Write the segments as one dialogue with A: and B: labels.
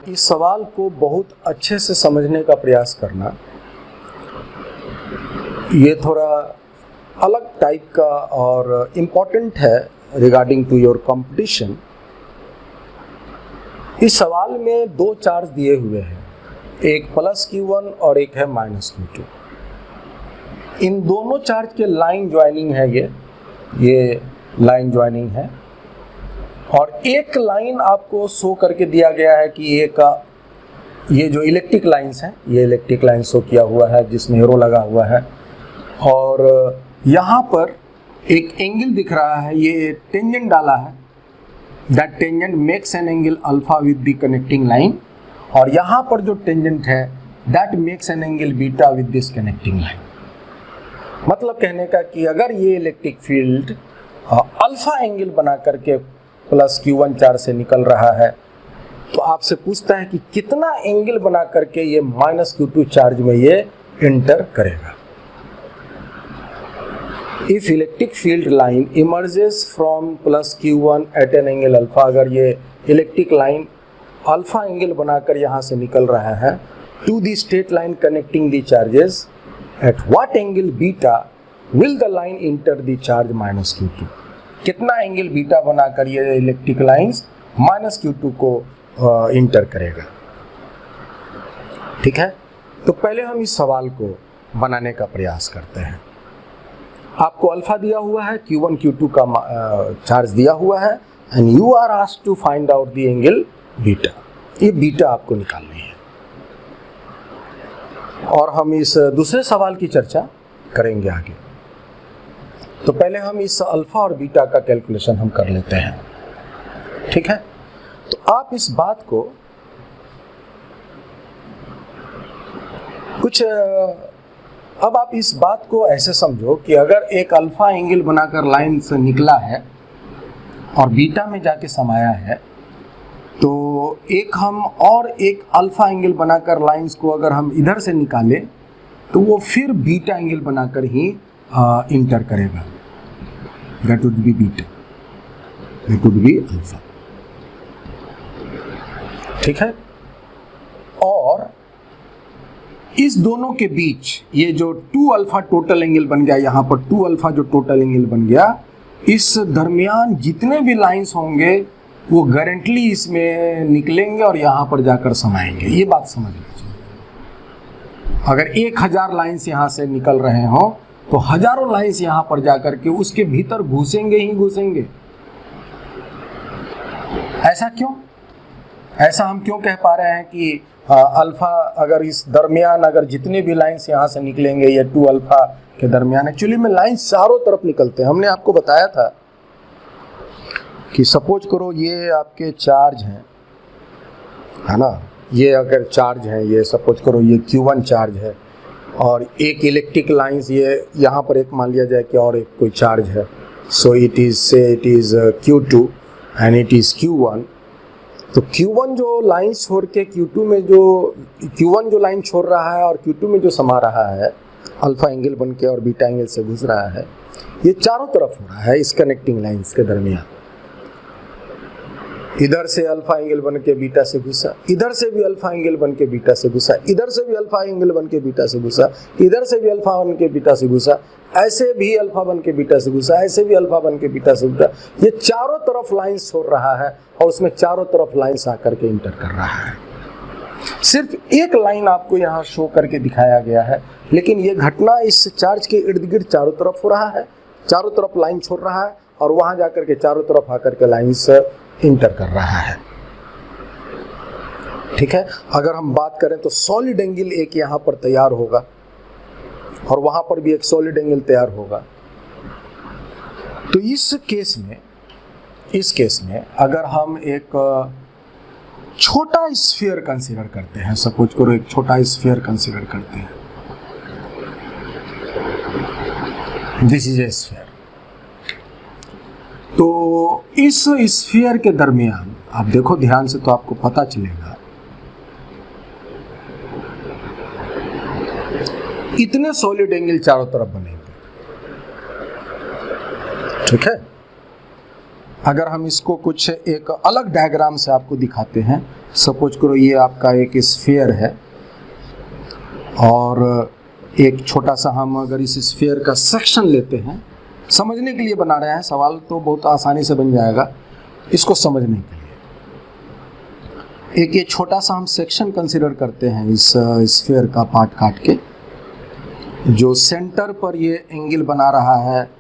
A: इस सवाल को बहुत अच्छे से समझने का प्रयास करना। ये थोड़ा अलग टाइप का और इम्पोर्टेंट है रिगार्डिंग टू योर कंपटीशन। इस सवाल में दो चार्ज दिए हुए हैं, एक +Q1 और एक है -Q2। इन दोनों चार्ज के लाइन ज्वाइनिंग है, ये लाइन ज्वाइनिंग है। और एक लाइन आपको शो करके दिया गया है कि ये जो इलेक्ट्रिक लाइंस हैं, ये इलेक्ट्रिक लाइन शो किया हुआ है जिसमें एरो लगा हुआ है। और यहाँ पर एक एंगल दिख रहा है, ये टेंजेंट डाला है, that tangent makes an angle alpha with the connecting line. और यहाँ पर जो टेंजेंट है that makes an angle beta with this connecting line. मतलब कहने का कि अगर ये इलेक्ट्रिक फील्ड अल्फा एंगल बना करके +Q1 चार्ज से निकल रहा है, तो आपसे पूछता है कि कितना एंगल बना करके ये -Q2 चार्ज में ये एंटर करेगा। If electric field line emerges from +Q1 at an angle alpha, अगर ये इलेक्ट्रिक लाइन अल्फा एंगल बनाकर यहाँ से निकल रहा है to the straight line connecting the charges, at what angle beta will the line enter the charge -Q2। कितना angle beta बनाकर ये इलेक्ट्रिक लाइंस -Q2 को इंटर करेगा। ठीक है, तो पहले हम इस सवाल को बनाने का प्रयास करते हैं। आपको अल्फा दिया हुआ है, Q1 Q2 का चार्ज दिया हुआ है, and you are asked to find out the angle beta. ये बीटा आपको निकालनी है और हम इस दूसरे सवाल की चर्चा करेंगे आगे। तो पहले हम इस अल्फा और बीटा का कैलकुलेशन हम कर लेते हैं। ठीक है, तो आप इस बात को अब आप इस बात को ऐसे समझो कि अगर एक अल्फा एंगल बनाकर लाइन से निकला है और बीटा में जाके समाया है, तो एक अल्फा एंगल बनाकर लाइंस को अगर हम इधर से निकालें तो वो फिर बीटा एंगल बनाकर ही इंटर करेगा। That would B beta, that would be alpha. ठीक है, और इस दोनों के बीच ये जो 2 अल्फा टोटल एंगल बन गया, यहाँ पर 2 अल्फा जो टोटल एंगल बन गया, इस दरमियान जितने भी लाइंस होंगे वो गारंटली इसमें निकलेंगे और यहाँ पर जाकर समाएंगे। ये बात समझ लीजिए। अगर 1000 लाइंस यहाँ से निकल रहे हो तो हजारों लाइंस यहाँ पर जाकर के उसके भीतर घुसेंगे ही घुसेंगे। ऐसा क्यों? ऐसा हम क्यों कह पा रहे हैं कि अल्फा, अगर इस दरमियान अगर जितने भी लाइंस यहाँ से निकलेंगे ये 2 अल्फा के दरमियान, एक्चुअली में लाइंस चारों तरफ निकलते हैं। हमने आपको बताया था कि सपोज करो ये आपके चार्ज हैं, है ना, ये अगर चार्ज है, ये सपोज करो ये Q1 चार्ज है और एक इलेक्ट्रिक लाइंस ये यहाँ पर एक मान लिया जाए कि और एक कोई चार्ज है। So it is Q2 and it is Q1। तो Q1 जो लाइन छोड़ के Q2 में Q1 जो लाइन छोड़ रहा है और Q2 में जो समा रहा है अल्फा एंगल बन के और बीटा एंगल से घुस रहा है, ये चारों तरफ हो रहा है इस कनेक्टिंग लाइंस के दरमियान। इधर से अल्फा एंगल बन के बीटा से घुसा, इधर से भी अल्फा एंगल बन के बीटा से घुसा, इधर से भी अल्फा एंगल बन के बीटा से घुसा, इधर से भी अल्फा बन के बीटा से घुसा, ऐसे भी अल्फा बन के बीटा से घुसा, ऐसे भी अल्फा बन के बीटा से घुसा। ये चारों तरफ लाइंस छोड़ रहा है और उसमें चारों तरफ लाइंस आकर के इंटर कर रहा है। सिर्फ एक लाइन आपको यहाँ शो करके दिखाया गया है, लेकिन ये घटना इस चार्ज के इर्द गिर्द चारों तरफ हो रहा है। चारों तरफ लाइन छोड़ रहा है और वहां जाकर के चारों तरफ आकर के लाइंस इंटर कर रहा है। ठीक है, अगर हम बात करें तो सॉलिड एंगल एक यहाँ पर तैयार होगा और वहां पर भी एक सॉलिड एंगल तैयार होगा। तो इस केस में अगर हम एक छोटा स्फीयर कंसीडर करते हैं, सपोज करो एक छोटा स्फीयर कंसीडर करते हैं, दिस इज ए स्फीयर। तो इस स्फीयर के दरमियान आप देखो ध्यान से तो आपको पता चलेगा इतने सॉलिड एंगल चारों तरफ बनेंगे। ठीक है, अगर हम इसको कुछ एक अलग डायग्राम से आपको दिखाते हैं, सपोज करो ये आपका एक स्फीयर है और एक छोटा सा हम अगर इस स्फीयर का सेक्शन लेते हैं, समझने के लिए बना रहे हैं, सवाल तो बहुत आसानी से बन जाएगा इसको समझने के लिए। एक ये छोटा सा हम सेक्शन कंसीडर करते हैं इस स्फीयर का पार्ट काट के, जो सेंटर पर ये एंगल बना रहा है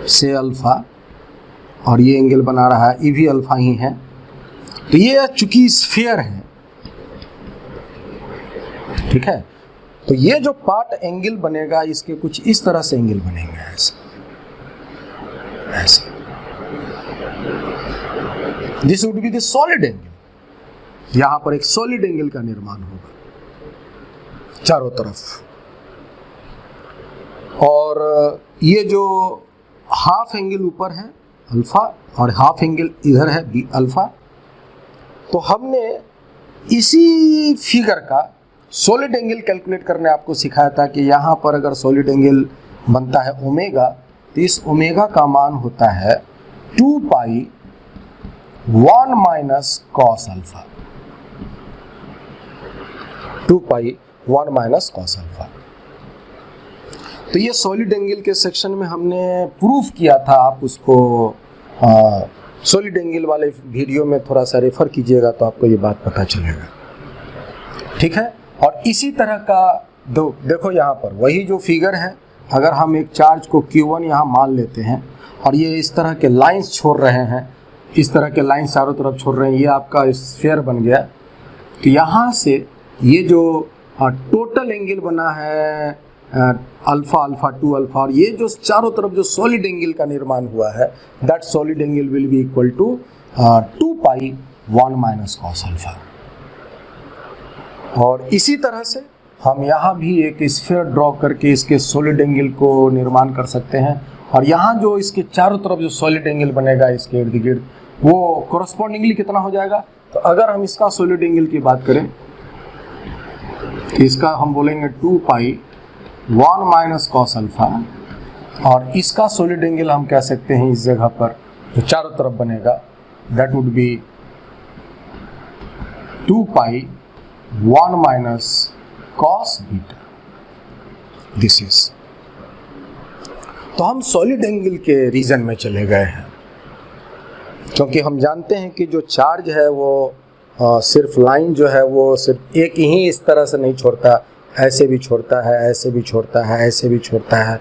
A: से अल्फा और ये एंगल बना रहा है, ये भी अल्फा ही है। तो ये चूंकि स्फीयर है, ठीक है, तो ये जो पार्ट एंगल बनेगा इसके कुछ इस तरह से एंगल बनेंगे, ऐसे। This would be the solid angle. यहां पर एक सॉलिड एंगल का निर्माण होगा चारों तरफ, और ये जो हाफ एंगल ऊपर है अल्फा और हाफ एंगल इधर है बी अल्फा। तो हमने इसी फिगर का सॉलिड एंगल कैलकुलेट करने आपको सिखाया था कि यहाँ पर अगर सॉलिड एंगल बनता है ओमेगा, तो इस ओमेगा का मान होता है 2 pi 1 minus cos alpha, 2 pi 1 minus cos alpha. तो ये सॉलिड एंगल के सेक्शन में हमने प्रूफ किया था, आप उसको सॉलिड एंगल वाले वीडियो में थोड़ा सा रेफर कीजिएगा तो आपको ये बात पता चलेगा, ठीक है। और इसी तरह का देखो यहाँ पर वही जो फिगर है, अगर हम एक चार्ज को Q1 यहाँ मान लेते हैं और ये इस तरह के लाइंस छोड़ रहे हैं, इस तरह के लाइंस चारों तरफ छोड़ रहे हैं, ये आपका स्फीयर बन गया। तो यहाँ से ये जो टोटल एंगल बना है अल्फा अल्फा 2 अल्फा, और ये जो चारों तरफ जो सॉलिड एंगल का निर्माण हुआ है, that solid angle will be equal to 2 pi 1 minus cos alpha. और इसी तरह से हम यहाँ भी एक स्फीयर ड्रॉ करके इसके सॉलिड एंगल को निर्माण कर सकते हैं, और यहाँ जो इसके चारों तरफ जो सॉलिड एंगल बनेगा इसके इर्द गिर्द, वो कोरस्पॉन्डिंगली कितना हो जाएगा। तो अगर हम इसका सॉलिड एंगल की बात करें, इसका हम बोलेंगे 2 पाई 1 माइनस कॉस अल्फा, और इसका सॉलिड एंगल हम कह सकते हैं इस जगह पर जो चारों तरफ बनेगा, that would B 2 pi 1 minus cos beta, this is. तो हम सॉलिड एंगल के रीजन में चले गए हैं, क्योंकि हम जानते हैं कि जो चार्ज है वो सिर्फ लाइन जो है वो सिर्फ एक ही इस तरह से नहीं छोड़ता, ऐसे भी छोड़ता है, ऐसे भी छोड़ता है, ऐसे भी छोड़ता है,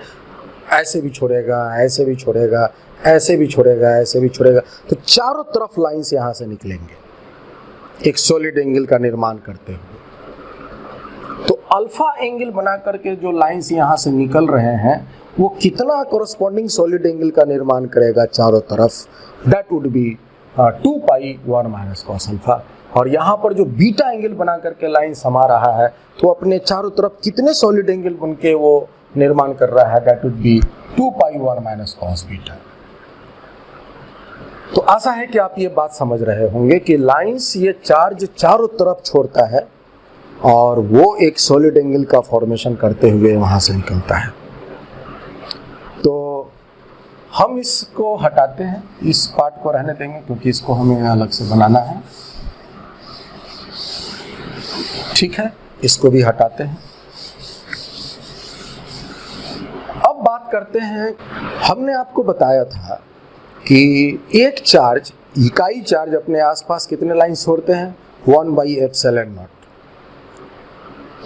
A: ऐसे भी छोड़ेगा, ऐसे भी छोड़ेगा, ऐसे भी छोड़ेगा, ऐसे भी छोड़ेगा। तो चारों तरफ लाइंस यहाँ से निकलेंगे एक सॉलिड एंगल का निर्माण करते हुए। तो अल्फा एंगल बना करके जो लाइंस यहाँ से निकल रहे हैं वो कितना कोरस्पॉन्डिंग सॉलिड एंगल का निर्माण करेगा चारों तरफ, that would B 2 pi 1 minus cos alpha. और यहाँ पर जो बीटा एंगल बना करके लाइन समा रहा है, तो अपने चारों तरफ कितने सॉलिड एंगल बन के वो निर्माण कर रहा है, that would B 2 pi 1 minus cos beta. तो आशा है कि आप ये बात समझ रहे होंगे कि लाइंस ये चार्ज चारों तरफ छोड़ता है और वो एक सॉलिड एंगल का फॉर्मेशन करते हुए वहां से निकलता है। तो हम इसको हटाते हैं, इस पार्ट को रहने देंगे क्योंकि इसको हमें अलग से बनाना है, ठीक है। इसको भी हटाते हैं। अब बात करते हैं, हमने आपको बताया था कि एक चार्ज, इकाई चार्ज अपने आसपास कितने लाइन छोड़ते हैं, 1/ε0।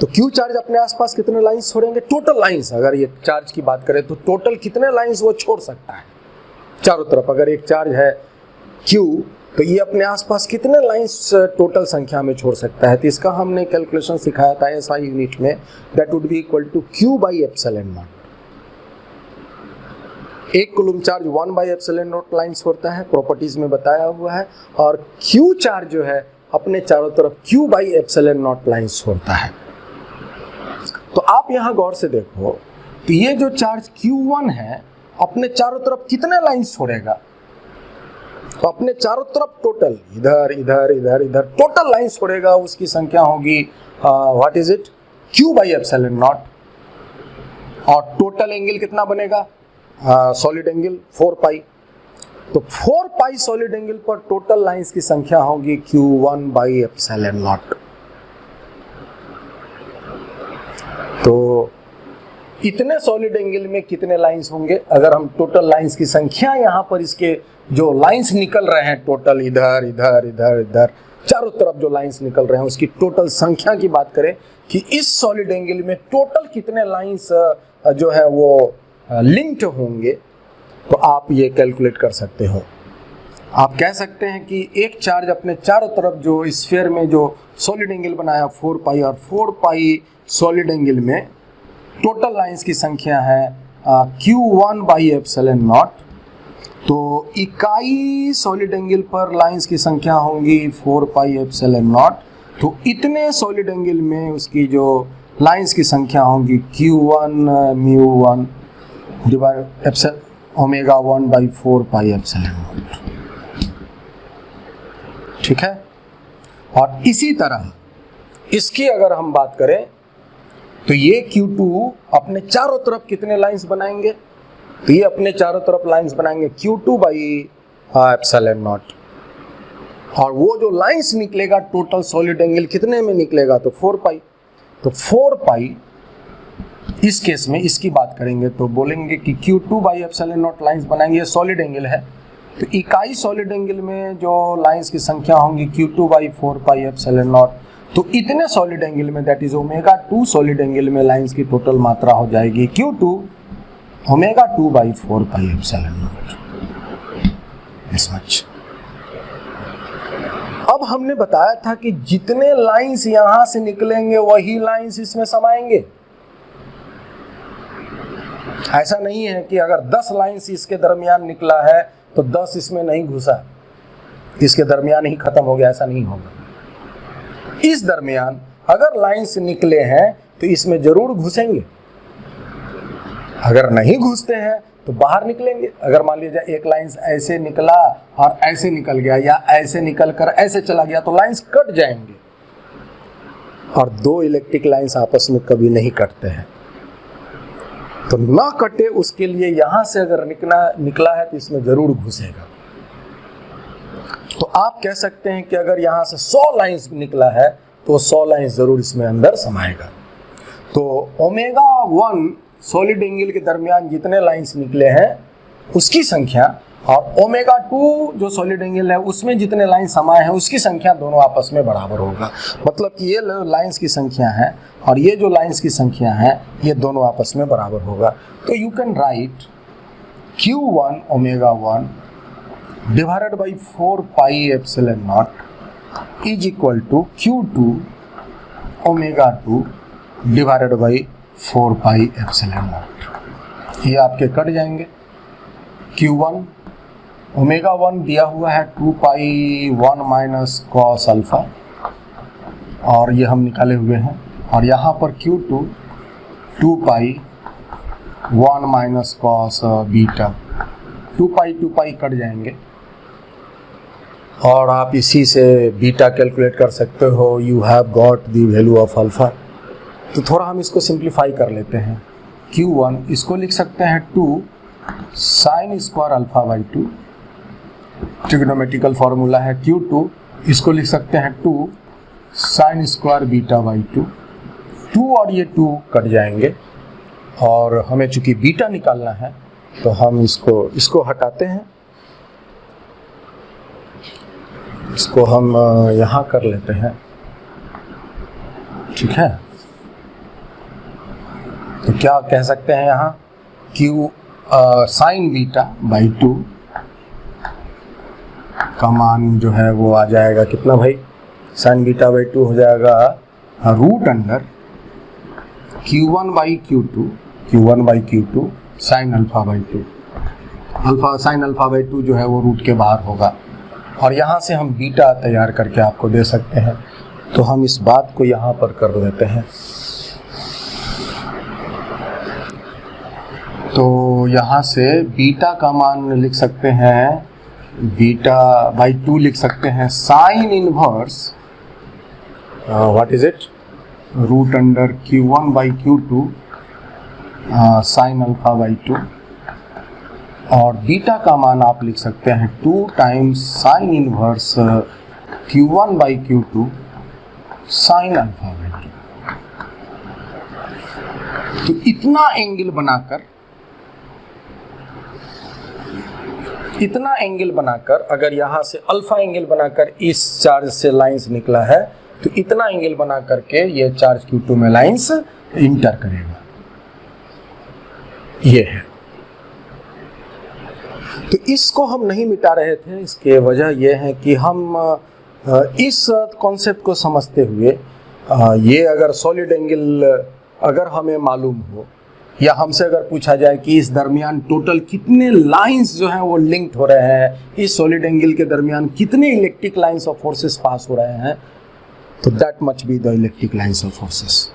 A: तो क्यू चार्ज अपने आसपास कितने लाइंस छोड़ेंगे, टोटल लाइंस। अगर ये चार्ज की बात करें तो टोटल कितने लाइंस वो छोड़ सकता है चारों तरफ। अगर एक चार्ज है क्यू, तो ये अपने आसपास कितने लाइंस टोटल संख्या में छोड़ सकता है। तो इसका हमने कैलकुलेशन सिखाया था एसआई यूनिट में, that would be equal to Q/ε0। एक कूलम चार्ज 1/ε0 लाइन छोड़ता है, प्रॉपर्टीज में बताया हुआ है, और क्यू चार्ज जो है अपने चारों तरफ Q/ε0 लाइन छोड़ता है। तो आप यहाँ गौर से देखो, तो ये जो चार्ज Q1 है अपने चारों तरफ कितने लाइंस छोड़ेगा, तो अपने चारों तरफ टोटल इधर इधर इधर इधर टोटल लाइंस छोड़ेगा, उसकी संख्या होगी व्हाट इज इट, Q/ε0। और टोटल एंगल कितना बनेगा, सॉलिड एंगल 4 पाई। तो 4 पाई सॉलिड एंगल पर टोटल लाइंस की संख्या होगी Q1 बाई एप्सिलॉन नॉट। तो इतने सॉलिड एंगल में कितने लाइंस होंगे? अगर हम टोटल लाइंस की संख्या यहाँ पर इसके जो लाइंस निकल रहे हैं टोटल इधर इधर इधर इधर चारों तरफ जो लाइंस निकल रहे हैं उसकी टोटल संख्या की बात करें कि इस सॉलिड एंगल में टोटल कितने लाइंस जो है वो लिंक्ड होंगे, तो आप ये कैलकुलेट कर सकते हो। आप कह सकते हैं कि एक चार्ज अपने चारों तरफ जो स्फीयर में जो सॉलिड एंगल बनाया 4 पाई और 4 पाई सॉलिड एंगल में टोटल लाइंस की संख्या है Q1 बाई एप्सिलॉन नॉट। तो इकाई सॉलिड एंगल पर लाइंस की संख्या होंगी 4 पाई एप्सिलॉन नॉट। तो इतने सॉलिड एंगल में उसकी जो लाइंस की संख्या होंगी Q1 mu 1 divide omega 1 by 4 pi epsilon not. ठीक है। और इसी तरह इसकी अगर हम बात करें तो ये Q2 अपने चारों तरफ कितने लाइंस बनाएंगे? तो ये अपने चारों तरफ लाइंस बनाएंगे Q2 बाई एप्सिलॉन नॉट। और वो जो लाइंस निकलेगा टोटल सॉलिड एंगल कितने में निकलेगा? तो 4 पाई। तो 4 पाई इस केस में इसकी बात करेंगे तो बोलेंगे कि Q2 by epsilon not lines बनाएंगे। ये सॉलिड एंगल है तो इकाई सॉलिड एंगल में जो लाइंस की संख्या होंगी Q2 by 4 pi epsilon not. तो इतने सॉलिड एंगल में that is omega 2 solid angle में लाइंस की टोटल मात्रा हो जाएगी Q2 omega 2 by 4 pi epsilon not. This much. अब हमने बताया था कि जितने लाइंस यहां से निकलेंगे वही लाइंस इसमें समाएंगे। ऐसा नहीं है कि अगर 10 लाइंस इसके दरमियान निकला है तो 10 इसमें नहीं घुसा, इसके दरमियान ही खत्म हो गया, ऐसा नहीं होगा। इस दरमियान अगर लाइंस निकले हैं तो इसमें जरूर घुसेंगे, अगर नहीं घुसते हैं तो बाहर निकलेंगे। अगर मान लीजिए एक लाइंस ऐसे निकला और ऐसे निकल गया या ऐसे निकल कर ऐसे चला गया तो लाइंस कट जाएंगे। और 2 इलेक्ट्रिक लाइंस आपस में कभी नहीं कटते हैं। तो ना कटे उसके लिए यहां से अगर निकला है तो इसमें जरूर घुसेगा। तो आप कह सकते हैं कि अगर यहां से 100 लाइंस निकला है तो 100 लाइंस जरूर इसमें अंदर समाएगा। तो ओमेगा 1 सॉलिड एंगल के दरमियान जितने लाइंस निकले हैं उसकी संख्या और ओमेगा 2 जो सॉलिड एंगल है उसमें जितने लाइन समाये हैं उसकी संख्या दोनों आपस में बराबर होगा। मतलब कि ये लाइंस की संख्या है और ये जो लाइंस की संख्या है ये दोनों आपस में बराबर होगा। तो you can write Q1 omega 1 divided by 4 pi epsilon nought is equal to Q2 omega 2 divided by 4 pi epsilon nought. ये आपके कट जाएंगे। Q1 ओमेगा 1 दिया हुआ है 2 पाई 1 माइनस कॉस अल्फा और ये हम निकाले हुए हैं। और यहाँ पर Q2 2 pi 1 minus cos beta, 2 pi cut जाएंगे और आप इसी से बीटा कैलकुलेट कर सकते हो। You have got the value of alpha. तो थोड़ा हम इसको सिंप्लीफाई कर लेते हैं। Q1 इसको लिख सकते हैं 2 sine square alpha by 2, trigonometrical formula है। Q2 इसको लिख सकते हैं 2 साइन स्क्वायर बीटा बाई 2, 2 और ये 2 कट जाएंगे और हमें चूंकि बीटा निकालना है तो हम इसको हटाते हैं। इसको हम यहाँ कर लेते हैं, ठीक है। तो क्या कह सकते हैं यहाँ Q साइन बीटा बाई 2 का मान जो है वो आ जाएगा कितना भाई? साइन बीटा बाई 2 हो जाएगा root under Q1 by Q2 sine alpha by 2। Alpha sine alpha by 2 जो है वो रूट के बाहर होगा और यहाँ से हम बीटा तैयार करके आपको दे सकते हैं। तो हम इस बात को यहाँ पर कर लेते हैं। तो यहाँ से बीटा का मान लिख सकते हैं, बीटा बाई 2 लिख सकते हैं sine inverse what is it root under Q1 by Q2 sine alpha by 2 और बीटा का मान आप लिख सकते हैं 2 times sine inverse Q1 by Q2 sine alpha by 2। तो इतना एंगल बनाकर अगर यहाँ से अल्फा एंगल बनाकर इस चार्ज से लाइंस निकला है, तो इतना एंगल बना करके ये चार्ज Q2 में लाइंस इंटर करेगा, ये है। तो इसको हम नहीं मिटा रहे थे, इसके वजह यह है कि हम इस कॉन्सेप्ट को समझते हुए ये अगर सॉलिड एंगल अगर हमें मालूम हो या हमसे अगर पूछा जाए कि इस दरमियान टोटल कितने लाइंस जो हैं वो लिंक्ड हो रहे हैं, इस सॉलिड एंगल के दरमियान कितने इलेक्ट्रिक लाइंस ऑफ फोर्सेस पास हो रहे हैं, तो that much be the electric lines of forces.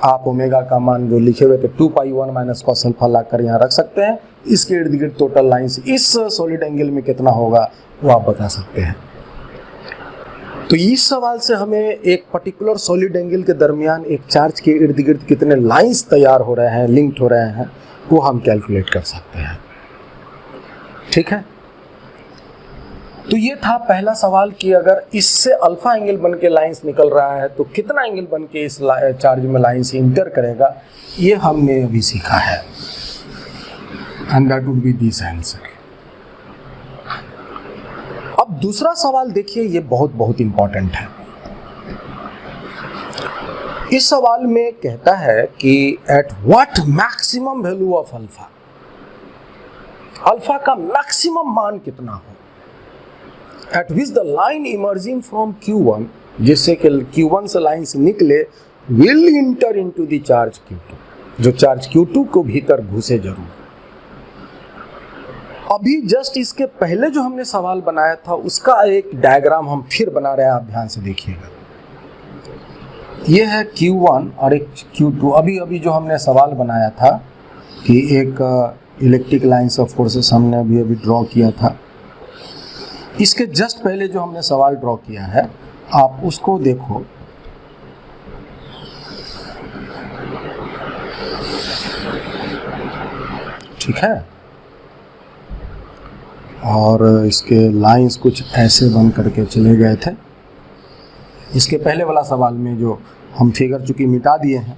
A: आप ओमेगा का मान जो लिखे हुए थे 2π1 माइनस कॉस अल्फा लाकर यहाँ रख सकते हैं। इसके इर्द गिर्द टोटल लाइंस इस सॉलिड एंगल में कितना होगा वो आप बता सकते हैं। तो इस सवाल से हमें एक पर्टिकुलर सॉलिड एंगल के दरमियान एक चार्ज के इर्द गिर्द कितने लाइंस तैयार हो रहे हैं, लिंक्ड हो रहे हैं, वो हम कैलकुलेट कर सकते हैं। ठीक है, तो ये था पहला सवाल कि अगर इससे अल्फा एंगल बन के लाइंस निकल रहा है तो कितना एंगल बन के इस चार्ज में लाइंस इंटर करेगा, ये हमने अभी सीखा है। And that would B this answer. अब दूसरा सवाल देखिए, ये बहुत इंपॉर्टेंट है। इस सवाल में कहता है कि at what maximum value of alpha, alpha का मैक्सिमम मान कितना हो, eight which the line emerging from Q1, जिससे कि Q1 से लाइन से निकले, will inter into the charge Q2, जो चार्ज Q2 को भीतर घुसे जरूर। अभी जस्ट इसके पहले जो हमने सवाल बनाया था उसका एक डायग्राम हम फिर बना रहे हैं, आप ध्यान से देखिएगा। ये है Q1 और एक Q2। अभी जो हमने सवाल बनाया था कि एक इलेक्ट्रिक लाइंस ऑफ फोर्सेस हमने अभी ड्रॉ किया था, इसके जस्ट पहले जो हमने सवाल ड्रॉ किया है आप उसको देखो। ठीक है, और इसके लाइंस कुछ ऐसे बन करके चले गए थे। इसके पहले वाला सवाल में जो हम फिगर चूंकि मिटा दिए हैं,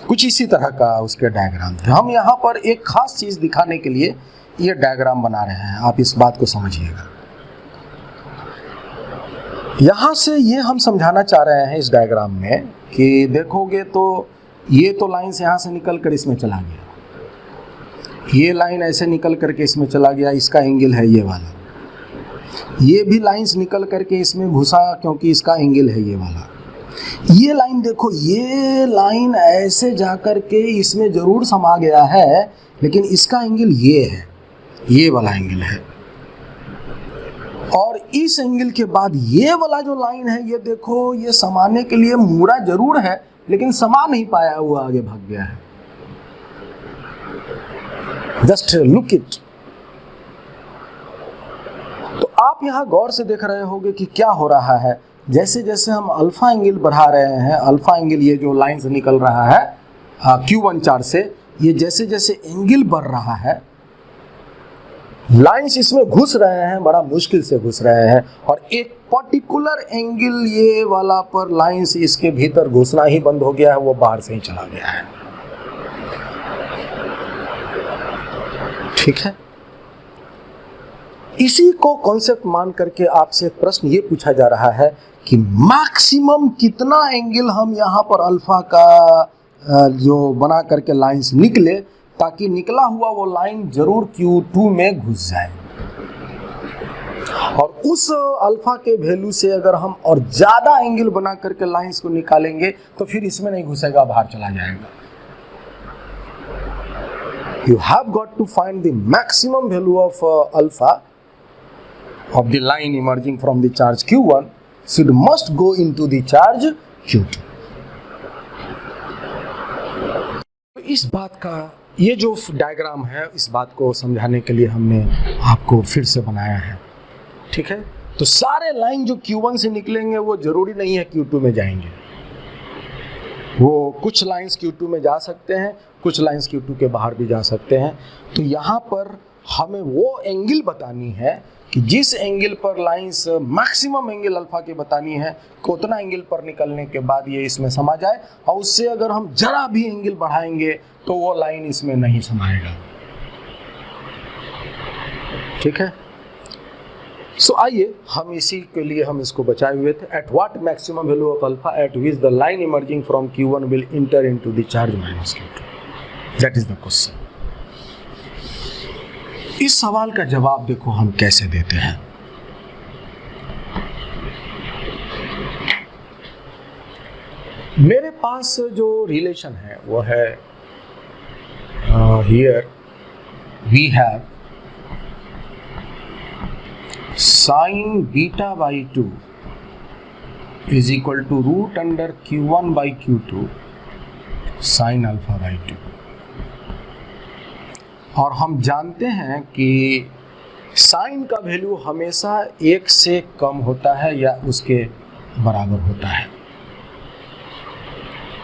A: कुछ इसी तरह का उसके डायग्राम थे। हम यहाँ पर एक खास चीज़ दिखाने के लिए ये डायग्राम बना रहे हैं, आप इस बात को समझिएगा। यहाँ से ये हम समझाना चाह रहे हैं इस डायग्राम में कि देखोगे तो ये तो लाइन से यहाँ से निकल कर इसमें चला गया, ये लाइन ऐसे निकल करके इसमें चला गया, इसका एंगल है ये वाला। ये भी लाइंस निकल करके इसमें घुसा क्योंकि इसका एंगल है ये वाला। ये लाइन देखो, ये लाइन ऐसे जाकर के इसमें जरूर समा गया है, लेकिन इसका एंगल ये है, ये वाला एंगल है। और इस एंगल के बाद ये वाला जो लाइन है, ये देखो, ये समाने के लिए मुड़ा जरूर है लेकिन समा नहीं पाया, हुआ आगे भाग गया है। Just look it. तो आप यहां गौर से देख रहे होंगे कि क्या हो रहा है। जैसे जैसे हम अल्फा एंगल बढ़ा रहे हैं, अल्फा एंगल ये जो लाइन से निकल रहा है Q1 चार्ज से, ये जैसे जैसे एंगल बढ़ रहा है, लाइंस इसमें घुस रहे हैं, बड़ा मुश्किल से घुस रहे हैं, और एक पर्टिकुलर एंगल ये वाला पर लाइंस इसके भीतर घुसना ही बंद हो गया है, वो बाहर से ही चला गया है। ठीक है, इसी को कॉन्सेप्ट मान करके आपसे प्रश्न ये पूछा जा रहा है कि मैक्सिमम कितना एंगल हम यहाँ पर अल्फा का जो बना करके लाइंस निकले, ताकि निकला हुआ वो लाइन जरूर Q2 में घुस जाए। और उस अल्फा के वैल्यू से अगर हम और ज्यादा एंगल बना करके लाइंस को निकालेंगे तो फिर इसमें नहीं घुसेगा, बाहर चला जाएगा। You have got to find the maximum value of alpha of the line emerging from the charge Q1 should must go into the charge Q2। इस बात का ये जो डायग्राम है, इस बात को समझाने के लिए हमने आपको फिर से बनाया है। ठीक है, तो सारे लाइन जो Q1 से निकलेंगे वो जरूरी नहीं है Q2 में जाएंगे। वो कुछ लाइंस Q2 में जा सकते हैं, कुछ लाइंस Q2 के बाहर भी जा सकते हैं। तो यहाँ पर हमें वो एंगल बतानी है कि जिस एंगल पर लाइंस मैक्सिमम एंगल अल्फा की बतानी है कि उतना एंगल पर निकलने के बाद ये इसमें समा जाए, और उससे अगर हम जरा भी एंगल बढ़ाएंगे तो वो लाइन इसमें नहीं समाएगा। ठीक है, सो आइए हम इसी के लिए हम इसको बचाए हुए थे। At what maximum value of alpha eight which the line emerging from Q1 will inter into the charge minus Q2, that is the question. इस सवाल का जवाब देखो हम कैसे देते हैं। मेरे पास जो रिलेशन है वो है here we have sine beta by 2 is equal to root under Q1 by Q2 sine alpha by 2, और हम जानते हैं कि साइन का वैल्यू हमेशा 1 से कम होता है या उसके बराबर होता है।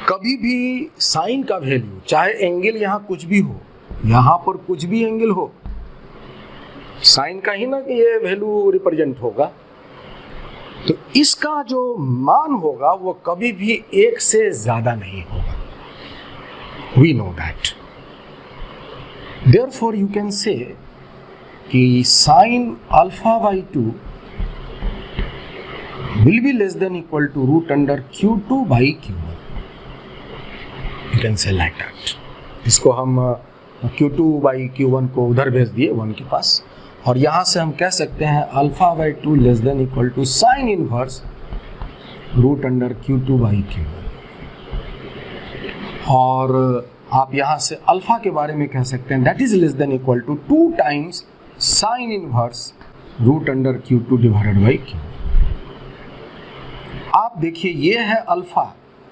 A: कभी भी साइन का वैल्यू, चाहे एंगल यहाँ कुछ भी हो, यहाँ पर कुछ भी एंगल हो, साइन का ही ना कि ये वैल्यू रिप्रेजेंट होगा, तो इसका जो मान होगा वो कभी भी 1 से ज्यादा नहीं होगा। We know that. Therefore, you can say कि sin alpha by 2 will be less than equal to root under Q2 by Q1. You can say like that. इसको हम Q2 by Q1 को उधर भेज दिए 1 के पास, और यहाँ से हम कह सकते हैं alpha by 2 less than equal to sine inverse root under Q2 by Q1। और आप यहाँ से अल्फा के बारे में कह सकते हैं that is less than equal to 2 times sine inverse root under Q2 divided by Q। आप देखिए ये है अल्फा,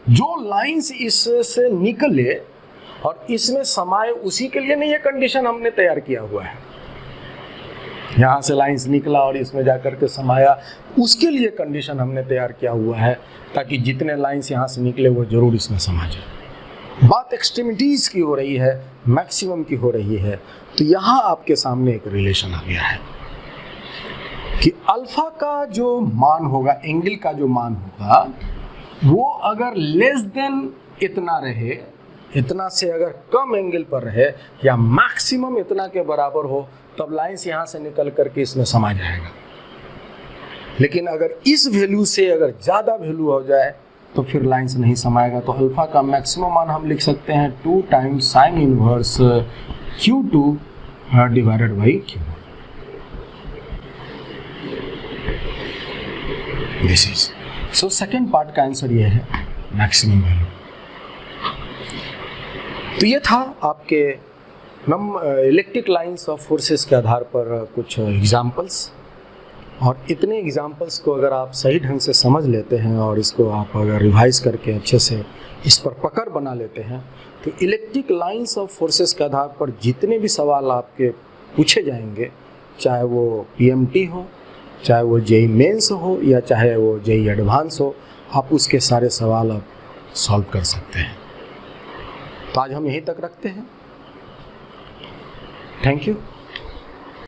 A: जो लाइंस इससे निकले और इसमें समाये उसी के लिए नहीं, ये कंडीशन हमने तैयार किया हुआ है। यहाँ से लाइंस निकला और इसमें जाकर के समाया, उसके लिए कंडीशन हमने तैयार किया हुआ है ताकि जितने लाइंस यहाँ से निकले वो जरूर इसमें समा जाए। बात एक्सट्रीमिटीज की हो रही है, मैक्सिमम की हो रही है, तो यहाँ आपके सामने एक रिलेशन आ गया है कि अल्फा का जो मान होगा, एंगल का जो मान होगा, वो अगर लेस देन इतना रहे, इतना से अगर कम एंगल पर रहे, या मैक्सिमम इतना के बराबर हो, तब लाइंस यहाँ से निकल करके इसमें समा जाएगा। लेकिन अगर इस वैल्यू से अगर ज़्यादा वैल्यू हो जाए तो फिर लाइंस नहीं समाएगा। तो अल्फा का मैक्सिमम मान हम लिख सकते हैं 2 times sine inverse Q2 divided by Q1। This is so second part का आंसर ये है मैक्सिमम वैल्यू। तो ये था आपके इलेक्ट्रिक लाइंस ऑफ फोर्सेस के आधार पर कुछ एग्जाम्पल्स, और इतने एग्जाम्पल्स को अगर आप सही ढंग से समझ लेते हैं और इसको आप अगर रिवाइज करके अच्छे से इस पर पकड़ बना लेते हैं, तो इलेक्ट्रिक लाइंस ऑफ फोर्सेस के आधार पर जितने भी सवाल आपके पूछे जाएंगे, चाहे वो PMT हो, चाहे वो JEE मेंस हो, या चाहे वो JEE एडवांस हो, आप उसके सारे सवाल आप सॉल्व कर सकते हैं। तो आज हम यहीं तक रखते हैं। Thank you.